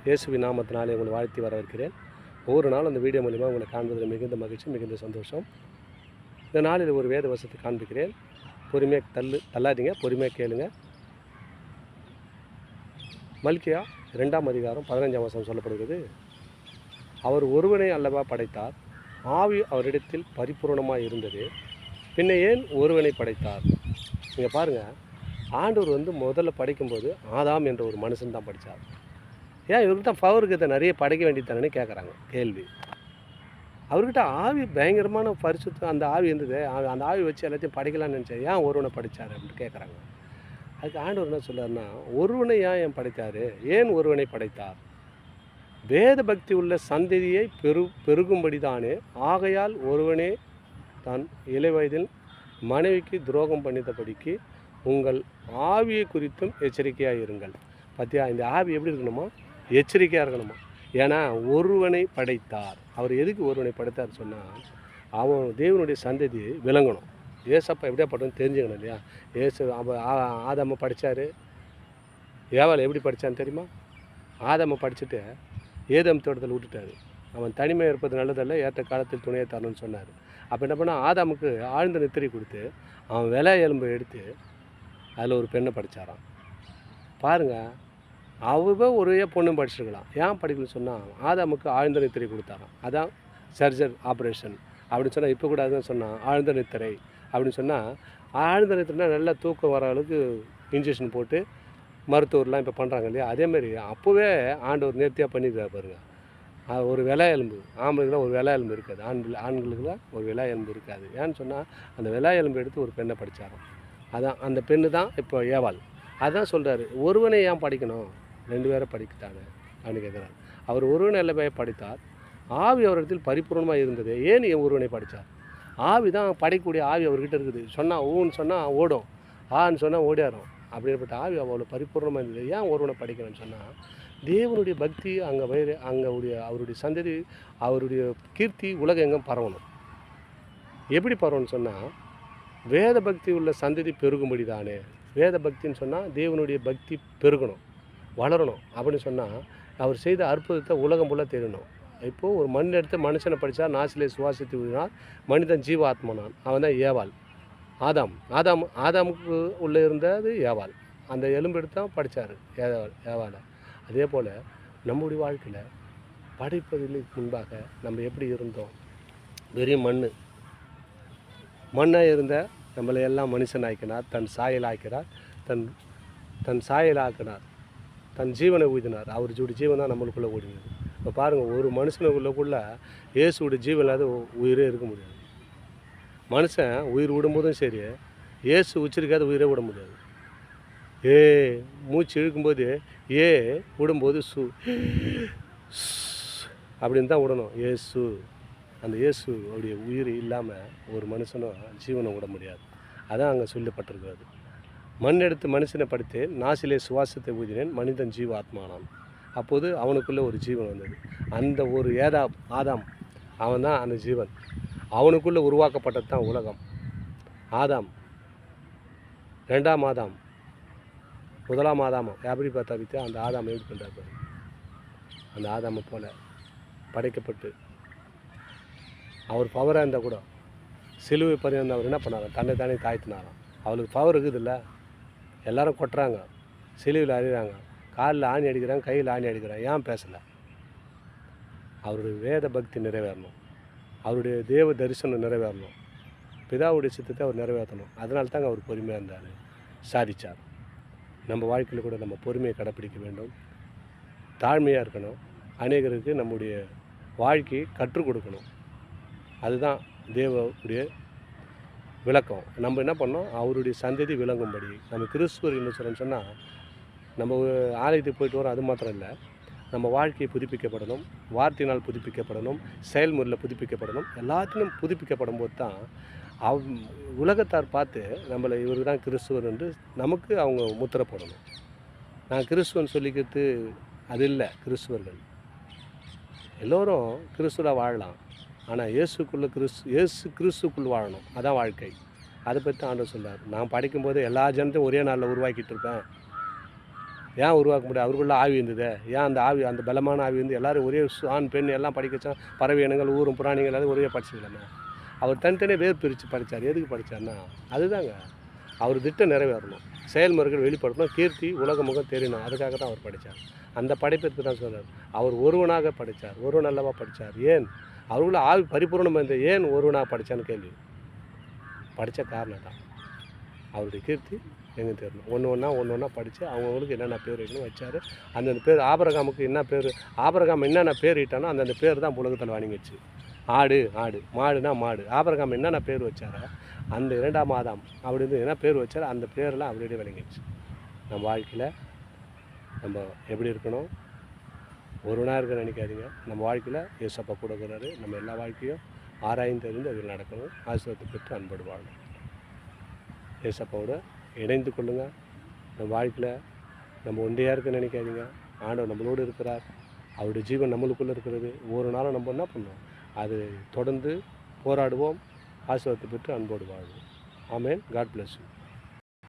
இயேசுவின் நாமத்தினாலே உங்களை வாழ்த்தி வரவேற்கிறேன். ஒவ்வொரு நாளும் அந்த வீடியோ மூலிமா உங்களை காண்பதில் மிகுந்த மகிழ்ச்சி, மிகுந்த சந்தோஷம். இந்த நாளில் ஒரு வேத வசனத்தை காண்பிக்கிறேன். பொறுமையாக தள்ளாதீங்க, பொறுமையாக கேளுங்க. மல்கியா 2ஆம் அதிகாரம் 15ஆம் வசனம் சொல்லப்படுகிறது. அவர் ஒருவனை அல்லவா படைத்தார், ஆவி அவரிடத்தில் பரிபூர்ணமாக இருந்தது, பின்ன ஏன் ஒருவனை படைத்தார்? நீங்கள் பாருங்கள், ஆண்டவர் முதல்ல படைக்கும்போது ஆதாம் என்ற ஒரு மனுஷன் தான் படித்தார். ஏன் இவர்கிட்ட பவருக்கு நிறைய படைக்க வேண்டியதானே கேட்குறாங்க கேள்வி. அவர்கிட்ட ஆவி பயங்கரமான பரிசுத்தம், அந்த ஆவி இருந்தது, அந்த ஆவி வச்சு எல்லாத்தையும் படைக்கலான்னு நினச்சேன், ஏன் ஒருவனை படித்தார் அப்படின்னு கேட்குறாங்க. அதுக்கு ஆண்டவர் என்ன சொல்கிறாருன்னா, ஒருவனை ஏன் படைத்தார், ஏன் ஒருவனை படைத்தார்? வேத பக்தி உள்ள சந்ததியை பெருகும்படி தானே, ஆகையால் ஒருவனே தான் இளை வயதில் மனைவிக்கு துரோகம் பண்ணித்தபடிக்கு உங்கள் ஆவியை குறித்தும் எச்சரிக்கையாக இருங்கள். பார்த்தியா, இந்த ஆவி எப்படி இருக்கணுமா? எச்சரிக்கையாக இருக்கணுமா. ஏன்னா ஒருவனை படைத்தார். அவர் எதுக்கு ஒருவனை படைத்தார் சொன்னால், அவன் தேவனுடைய சந்ததி விளங்கணும். ஏசப்பா எப்படியா பட்டோன்னு தெரிஞ்சுக்கணும் இல்லையா? ஆதாமை படித்தார். ஏவாள் எப்படி படித்தான்னு தெரியுமா? ஆதாமை படிச்சுட்டு ஏதம் தோட்டத்தில் விட்டுட்டார். அவன் தனிமை இருப்பது நல்லதல்ல, ஏற்ற காலத்தில் துணையை தரணும்னு சொன்னார். அப்போ என்ன பண்ணால், ஆதாமுக்கு ஆழ்ந்த நித்திரை கொடுத்து அவன் விலை எலும்பை எடுத்து அதில் ஒரு பெண்ணை படித்தாரான். பாருங்கள், அவ ஒரே பொண்ணும் படிச்சிருக்கலாம், ஏன் படிக்கணும்னு சொன்னால் ஆதாமுக்கு ஆழ்ந்த நித்திரை கொடுத்தாராம். அதான் சர்ஜர் ஆப்ரேஷன் அப்படின்னு சொன்னால், இப்போ கூட அதுதான் சொன்னான் ஆழ்ந்த நித்திரை அப்படின்னு சொன்னால். ஆழ்ந்த நித்திரைனா நல்லா தூக்கம் வர அளவுக்கு இன்ஜெக்ஷன் போட்டு மருத்துவர்லாம் இப்போ பண்ணுறாங்க இல்லையா? அதேமாரி அப்போவே ஆண்டவர் நேர்த்தியாக பண்ணியிருக்காரு பாருங்கள். ஒரு விலை எலும்பு, ஆம்பளைக்குலாம் ஒரு விலை எலும்பு இருக்காது, ஆண்களுக்குலாம் ஒரு விலை எலும்பு இருக்காது. ஏன்னு சொன்னால், அந்த விலை எலும்பு எடுத்து ஒரு பெண்ணை படித்தாராம். அதான் அந்த பெண்ணு தான் இப்போ ஏவாள். அதான் சொல்கிறாரு, ஒருவனை ஏன் படிக்கணும், 2 பேரை படிக்கத்தானே அப்படின்னு கேட்குறாரு. அவர் ஒருவனை அல்லவே படித்தார், ஆவி அவரிடத்தில் பரிபூர்ணமாக இருந்தது, ஏன் ஒருவனை படித்தார்? ஆவி தான் படைக்கக்கூடிய ஆவி அவர்கிட்ட இருக்குது. சொன்னால் ஊன்னு சொன்னால் ஓடும், ஆன்னு சொன்னால் ஓடியாரும். அப்படிப்பட்ட ஆவி அவ்வளோ பரிபூர்ணமாக இருந்தது. ஏன் ஒருவனை படிக்கணும்னு சொன்னால், தேவனுடைய பக்தி அங்கே அவருடைய சந்ததி, அவருடைய கீர்த்தி உலகம் எங்கும் பரவணும். எப்படி பரவணும்னு சொன்னால், வேத பக்தி உள்ள சந்ததி பெருகும்படி தானே. வேத பக்தின்னு சொன்னால் தேவனுடைய பக்தி பெருகணும், வளரணும். அப்படின்னு சொன்னால் அவர் செய்த அற்புதத்தை உலகம் ஃபுல்லாக தெரியணும். இப்போது ஒரு மண் எடுத்து மனுஷனை படித்தா நாசிலே சுவாசித்து விடுனார், மனிதன் ஜீவாத்மனான். அவன் தான் ஏவாள். ஆதாமுக்கு உள்ளே இருந்தது ஏவாள். அந்த எலும்பு எடுத்து தான் படித்தார் ஏவாளை. அதே போல் நம்முடைய வாழ்க்கையில் படைப்பதற்கு முன்பாக நம்ம எப்படி இருந்தோம்? வெறும் மண்ணாக இருந்த நம்மளை எல்லாம் மனுஷன் ஆக்கினார், தன் சாயல் ஆக்கிறார், தன் சாயல் ஆக்கினார், தன் ஜீவனை ஊதினார். அவர் ஜீவன் தான் நம்மளுக்குள்ளே ஓடினது. இப்போ பாருங்கள், ஒரு மனுஷனுக்குள்ளே இயேசுடைய ஜீவன் இல்லாத உயிரே இருக்க முடியாது. மனுஷன் உயிர் விடும்போதும் சரி, இயேசு உச்சிருக்காத உயிரே விட முடியாது. மூச்சு இழுக்கும்போது விடும்போது அப்படின்னு தான் விடணும். அந்த இயேசு அவருடைய உயிர் இல்லாமல் ஒரு மனுஷனும் ஜீவனை விட முடியாது. அதான் அங்கே சொல்லப்பட்டிருக்கிறது. மண் எடுத்து மனுஷனை படுத்து நாசிலே சுவாசத்தை ஊதினேன், மனிதன் ஜீவாத்மானான். அப்போது அவனுக்குள்ளே ஒரு ஜீவன் வந்தது. அந்த ஒரு ஆதாம், அவன் தான் அந்த ஜீவன். அவனுக்குள்ளே உருவாக்கப்பட்டது தான் உலகம். ஆதாம் 2ஆம் ஆதாம், 1ஆம் ஆதாமம் எப்படி பார்த்தா அந்த ஆதாம் எப்படி பண்ணுறாரு? அந்த ஆதாமை போல் படைக்கப்பட்டு அவர் பவராக இருந்தால் கூட சிலுவை பரிந்து அவர் என்ன பண்ணார்? தன்னை தானே தாழ்த்தினாராம். அவளுக்கு பவர் இருக்குது இல்லை, எல்லோரும் கொட்டுறாங்க, சிலுவையில் அறிகிறாங்க, காலில் ஆணி அடிக்கிறாங்க, கையில் ஆணி அடிக்கிறாங்க, ஏன் பேசலை? அவருடைய வேத பக்தி நிறைவேறணும், அவருடைய தேவ தரிசனம் நிறைவேறணும், பிதாவுடைய சித்தத்தை அவர் நிறைவேற்றணும். அதனால தாங்க அவர் பொறுமையாக இருந்தார், சாதித்தார். நம்ம வாழ்க்கையில் கூட நம்ம பொறுமையை கடைப்பிடிக்க வேண்டும், தாழ்மையாக இருக்கணும், அநேகருக்கு நம்முடைய வாழ்க்கையை கற்றுக் கொடுக்கணும். அதுதான் தேவனுடைய விளக்கம். நம்ம என்ன பண்ணோம்? அவருடைய சந்ததி விளங்கும்படி. நம்ம கிறிஸ்துவர் என்ன சொல்கிறோன்னு சொன்னால், நம்ம ஆலயத்துக்கு போயிட்டு வரோம், அது மாத்திரம் இல்லை, நம்ம வாழ்க்கையை புதுப்பிக்கப்படணும், வார்த்தையினால் புதுப்பிக்கப்படணும், செயல்முறையில் புதுப்பிக்கப்படணும். எல்லாத்தையும் புதுப்பிக்கப்படும் போது தான் உலகத்தார் பார்த்து நம்மளை இவர் தான் கிறிஸ்துவர் என்று நமக்கு அவங்க முத்திரை போடணும். நான் கிறிஸ்துவன் சொல்லிக்கிறது அது இல்லை. கிறிஸ்துவர்கள் எல்லோரும் கிறிஸ்துவாக வாழலாம், ஆனால் இயேசு கிறிஸ்துக்குள் வாழணும். அதான் வாழ்க்கை. அதை பற்றி ஆண்டவர் சொல்கிறார். நான் படிக்கும்போது எல்லா ஜனத்தையும் ஒரே நாளில் உருவாக்கிட்டு இருப்பேன், ஏன் உருவாக்க முடியாது? அவருக்குள்ள ஆவி இருந்தது. ஏன் அந்த ஆவி, அந்த பலமான ஆவி வந்து எல்லோரும் ஒரே ஆண் பெண் எல்லாம் படிக்க வச்சா, பறவை இனங்கள் ஊரும் புராணிகள் எல்லாம் ஒரே படிச்சுக்கலாமே. அவர் தனித்தனியாக வேர் பிரித்து படித்தார். எதுக்கு படித்தார்னா அதுதாங்க, அவர் திட்டம் நிறைவேறணும், செயல்முறைகள் வெளிப்படுத்தணும், கீர்த்தி உலக முகம் தெரியணும். அதுக்காக தான் அவர் படித்தார். அந்த படைப்பிற்கு தான் சொல்கிறார். அவர் ஒருவனாக படித்தார். ஒருவன் அல்லவா படித்தார். ஏன் அவருக்குள்ள ஆவி பரிபூர்ணமாக இருந்தது. ஏன் ஒருவனாக படித்தான்னு கேள்வி. படித்த காரணம் தான் அவருடைய கீர்த்தி எங்கே தெரியணும். ஒன்று ஒன்றா படித்து அவங்களுக்கு என்னென்ன பேர் வைக்கணும் வச்சார். அந்தந்த பேர் ஆபிரகாமுக்கு என்ன பேர், ஆபிரகாம் என்னென்ன பேர் இட்டானோ அந்தந்த பேர் தான் உலகத்தில் வணங்கிச்சு. ஆடு ஆடு, மாடுனா மாடு. ஆபிரகாம் என்னென்ன பேர் வச்சாரோ அந்த 2ஆம் ஆதாம் அப்படின்னு என்ன பேர் வச்சாரோ அந்த பேரெல்லாம் அப்படியே விளங்கிடுச்சு. நம்ம வாழ்க்கையில் நம்ம எப்படி இருக்கணும், ஒருவனாக இருக்க நினைக்காதீங்க. நம்ம வாழ்க்கையில் ஏசப்பா கூட இருக்கிறாரு. நம்ம எல்லா வாழ்க்கையும் ஆராய்ந்து அறிந்து அதில் நடக்கணும். ஆசீர்வாதத்தை பெற்று அன்போடு வாழணும். ஏசப்பாவோட இணைந்து கொள்ளுங்கள். நம்ம வாழ்க்கையில் நம்ம ஒன்றையாக இருக்க நினைக்காதீங்க. ஆண்டவர் நம்மளோடு இருக்கிறார். அவருடைய ஜீவன் நம்மளுக்குள்ளே இருக்கிறது. ஒரு நாளும் நம்ம என்ன பண்ணோம், அது தொடர்ந்து போராடுவோம். ஆசீர்வாதத்தை பெற்று அன்போடு வாழ்வோம். ஆமென். God bless you.